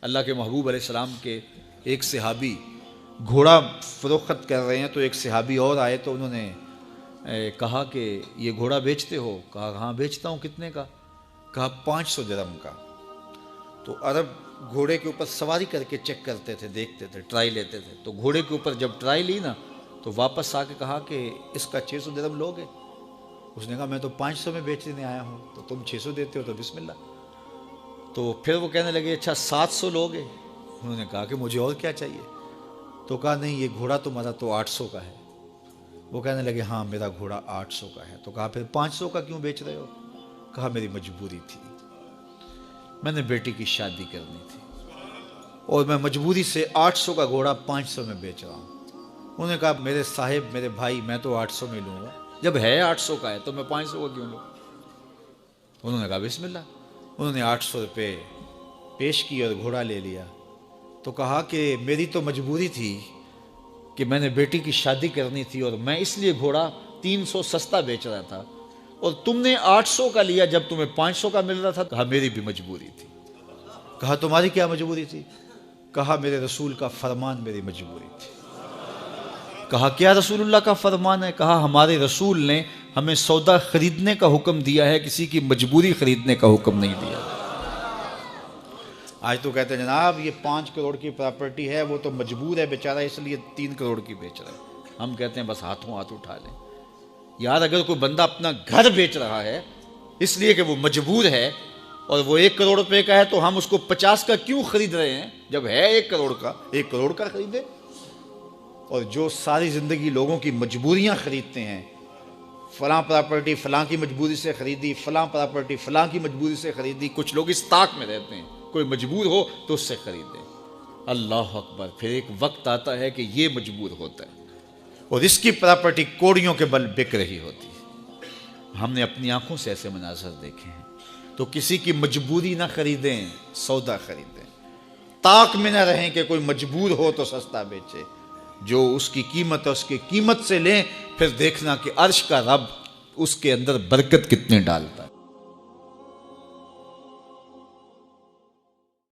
اللہ کے محبوب علیہ السلام کے ایک صحابی گھوڑا فروخت کر رہے ہیں، تو ایک صحابی اور آئے تو انہوں نے کہا کہ یہ گھوڑا بیچتے ہو؟ کہا ہاں بیچتا ہوں۔ کتنے کا؟ کہا 500 درہم کا۔ تو عرب گھوڑے کے اوپر سواری کر کے چیک کرتے تھے، دیکھتے تھے، ٹرائی لیتے تھے۔ تو گھوڑے کے اوپر جب ٹرائی لی نا تو واپس آ کے کہا کہ اس کا 600 درہم لوگے؟ اس نے کہا میں تو 500 میں بیچنے آیا ہوں، تو تم 600 دیتے ہو تو بسم اللہ۔ تو پھر وہ کہنے لگے اچھا 700 لوگے؟ انہوں نے کہا کہ مجھے اور کیا چاہیے؟ تو کہا نہیں یہ گھوڑا تمہارا تو 800 کا ہے۔ وہ کہنے لگے ہاں میرا گھوڑا 800 کا ہے۔ تو کہا پھر 500 کا کیوں بیچ رہے ہو؟ کہا میری مجبوری تھی، میں نے بیٹی کی شادی کرنی تھی اور میں مجبوری سے 800 کا گھوڑا 500 میں بیچ رہا ہوں۔ انہوں نے کہا میرے صاحب، میرے بھائی، میں تو 800 میں لوں گا، جب ہے 800 کا ہے تو میں 500 کا کیوں لوں؟ انہوں نے کہا بسم اللہ۔ انہوں نے 800 روپے پیش کی اور گھوڑا لے لیا۔ تو کہا کہ میری تو مجبوری تھی کہ میں نے بیٹی کی شادی کرنی تھی اور میں اس لیے گھوڑا 300 سستا بیچ رہا تھا، اور تم نے 800 کا لیا جب تمہیں 500 کا مل رہا تھا۔ کہا میری بھی مجبوری تھی۔ کہا تمہاری کیا مجبوری تھی؟ کہا میرے رسول کا فرمان میری مجبوری تھی۔ کہا کیا رسول اللہ کا فرمان ہے؟ کہا ہمارے رسول نے ہمیں سودا خریدنے کا حکم دیا ہے، کسی کی مجبوری خریدنے کا حکم نہیں دیا۔ آج تو کہتے ہیں جناب یہ 5 کروڑ کی پراپرٹی ہے، وہ تو مجبور ہے بیچارہ اس لیے 3 کروڑ کی بیچ رہا ہے۔ ہم کہتے ہیں بس ہاتھوں ہاتھ اٹھا لیں۔ یار اگر کوئی بندہ اپنا گھر بیچ رہا ہے اس لیے کہ وہ مجبور ہے اور وہ 1 کروڑ روپے کا ہے، تو ہم اس کو 50 کا کیوں خرید رہے ہیں؟ جب ہے 1 کروڑ کا، 1 کروڑ کا خریدے۔ اور جو ساری زندگی لوگوں کی مجبوریاں خریدتے ہیں، فلاں پراپرٹی فلاں کی مجبوری سے خریدی، فلاں پراپرٹی فلاں کی مجبوری سے خریدی، کچھ لوگ اس طاق میں رہتے ہیں کوئی مجبور ہو تو اس سے خریدے۔ اللہ اکبر، پھر ایک وقت آتا ہے کہ یہ مجبور ہوتا ہے اور اس کی پراپرٹی کوڑیوں کے بل بک رہی ہوتی ہے۔ ہم نے اپنی آنکھوں سے ایسے مناظر دیکھے ہیں۔ تو کسی کی مجبوری نہ خریدیں، سودا خریدیں۔ طاق میں نہ رہیں کہ کوئی مجبور ہو تو سستا بیچے۔ جو اس کی قیمت ہے اس کی قیمت سے لیں، پھر دیکھنا کہ عرش کا رب اس کے اندر برکت کتنے ڈالتا ہے۔